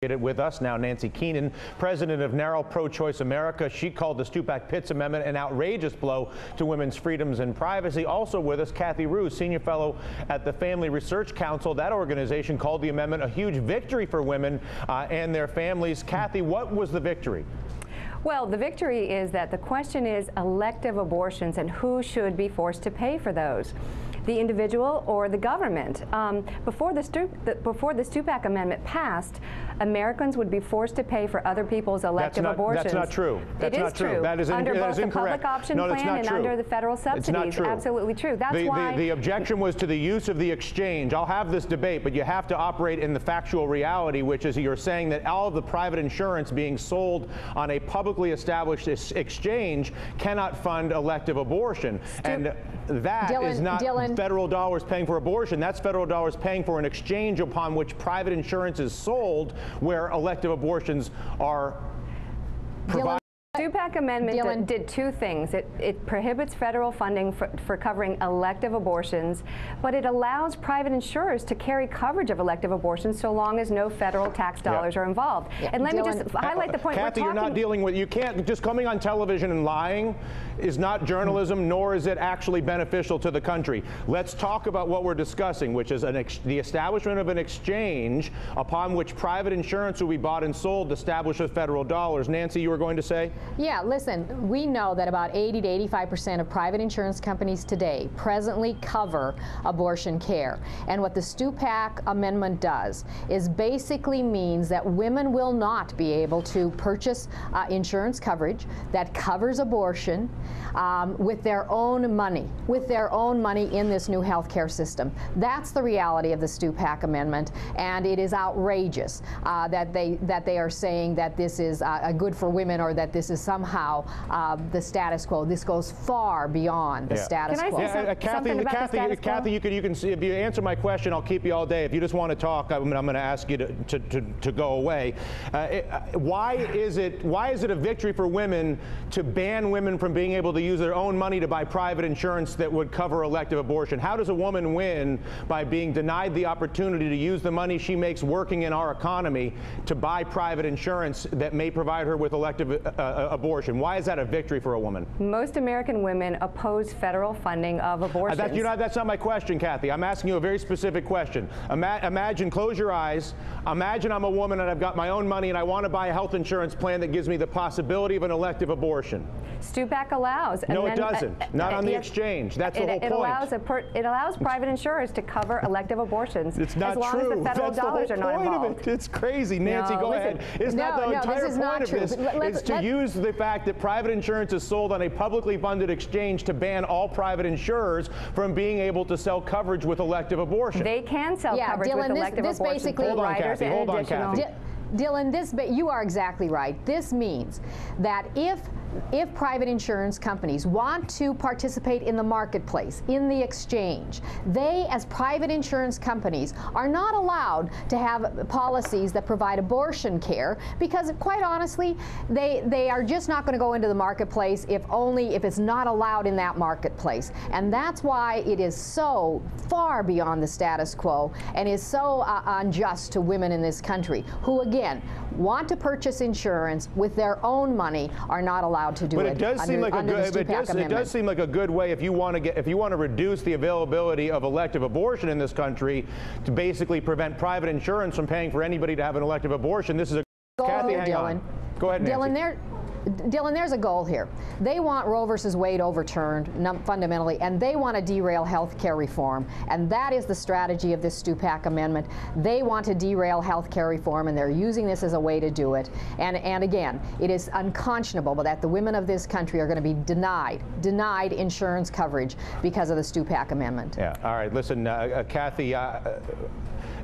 With us now, Nancy Keenan, president of NARAL Pro-Choice America. She called the Stupak-Pitts Amendment an outrageous blow to women's freedoms and privacy. Also with us, Kathy Roos, senior fellow at the Family Research Council. That organization called the amendment a huge victory for women and their families. Kathy, what was the victory? Well, the victory is that the question is elective abortions and who should be forced to pay for those, the individual or the government. Before the Stupak Amendment passed, Americans would be forced to pay for other people's elective abortions. That's not true. That's not true. That is under both the incorrect. public option plan and under the federal subsidies. It's not true. Absolutely true. That's why the objection was to the use of the exchange. I'll have this debate, but you have to operate in the factual reality, which is you're saying that all of the private insurance being sold on a publicly established exchange cannot fund elective abortion. And that is not federal dollars paying for abortion. That's federal dollars paying for an exchange upon which private insurance is sold, where elective abortions are provided. The Stupak Amendment did two things. It prohibits federal funding for covering elective abortions, but it allows private insurers to carry coverage of elective abortions so long as no federal tax dollars are involved. And let me just highlight the point. Kathy, you're not dealing with, you can't, just coming on television and lying is not journalism, nor is it actually beneficial to the country. Let's talk about what we're discussing, which is the establishment of an exchange upon which private insurance will be bought and sold established with federal dollars. Nancy, you were going to say? Yeah, listen, we know that about 80 to 85% of private insurance companies today presently cover abortion care. And what the Stupak Amendment does is basically means that women will not be able to purchase insurance coverage that covers abortion with their own money, in this new health care system. That's the reality of the Stupak Amendment, and it is outrageous that they are saying that this is good for women or that this is somehow the status quo. This goes far beyond the status quo. Kathy, you can see, if you answer my question, I'll keep you all day. If you just want to talk, I'm going to ask you to go away. Why is it a victory for women to ban women from being able to use their own money to buy private insurance that would cover elective abortion? How does a woman win by being denied the opportunity to use the money she makes working in our economy to buy private insurance that may provide her with elective abortion? Why is that a victory for a woman? Most American women oppose federal funding of abortions. That's not my question, Kathy. I'm asking you a very specific question. Imagine, close your eyes, imagine I'm a woman and I've got my own money and I want to buy a health insurance plan that gives me the possibility of an elective abortion. Stupak allows. No, it doesn't. Not on the exchange. That's the whole point. It allows private insurers to cover elective abortions. It's not as long true. as the federal dollars are not involved. It's crazy. Nancy, go ahead. It's not the entire point of this is to use the fact that private insurance is sold on a publicly funded exchange to ban all private insurers from being able to sell coverage with elective abortion. They can sell coverage with elective abortion. Hold on, Kathy. Hold on, Kathy. Dylan, you are exactly right. This means that if private insurance companies want to participate in the marketplace, in the exchange, they, as private insurance companies, are not allowed to have policies that provide abortion care because, quite honestly, they are just not going to go into the marketplace if it's not allowed in that marketplace. And that's why it is so far beyond the status quo and is so unjust to women in this country who, again, want to purchase insurance with their own money are not allowed to do it. But it does seem like a good. It does seem like a good way if you want to reduce the availability of elective abortion in this country to basically prevent private insurance from paying for anybody to have an elective abortion. This is a Kathy, hang on. Go ahead, Nancy. Dylan, there's a goal here. They want Roe versus Wade overturned fundamentally, and they want to derail health care reform. And that is the strategy of this Stupak Amendment. They want to derail health care reform, and they're using this as a way to do it. And again, it is unconscionable that the women of this country are going to be denied insurance coverage because of the Stupak Amendment. Yeah. All right. Listen, Kathy,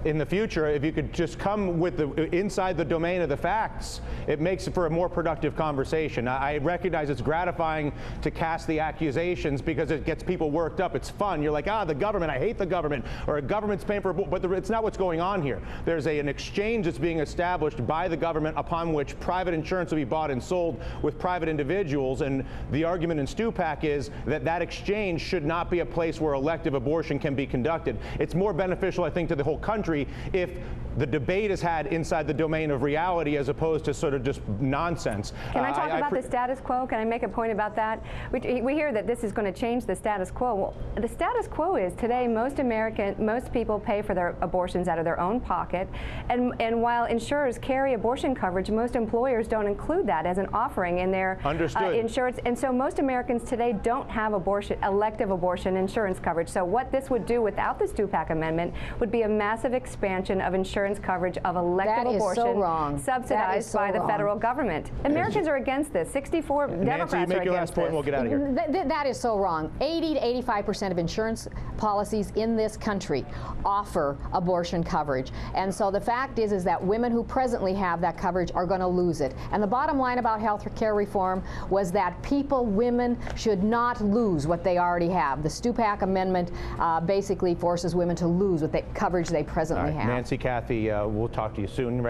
in the future, if you could just come with inside the domain of the facts, it makes for a more productive conversation. I recognize it's gratifying to cast the accusations because it gets people worked up. It's fun. You're like, the government, I hate the government, or a government's paying for it. But it's not what's going on here. There's an exchange that's being established by the government upon which private insurance will be bought and sold with private individuals. And the argument in Stupak is that exchange should not be a place where elective abortion can be conducted. It's more beneficial, I think, to the whole country if the debate is had inside the domain of reality as opposed to sort of just nonsense. Can I talk about the status quo? Can I make a point about that? We hear that this is going to change the status quo. Well, the status quo is today most people pay for their abortions out of their own pocket, and while insurers carry abortion coverage, most employers don't include that as an offering in their insurance, and so most Americans today don't have elective abortion insurance coverage. So what this would do without the Stupak Amendment would be a massive expansion of insurance coverage of elective abortion subsidized by the federal government. Americans are against this. 64 Democrats Nancy, you make are your against last point and we'll get out of here. That is so wrong. 80 to 85% of insurance policies in this country offer abortion coverage. And so the fact is that women who presently have that coverage are going to lose it. And the bottom line about health care reform was that women should not lose what they already have. The Stupak Amendment basically forces women to lose what coverage they presently have. Nancy, Kathy, we'll talk to you soon.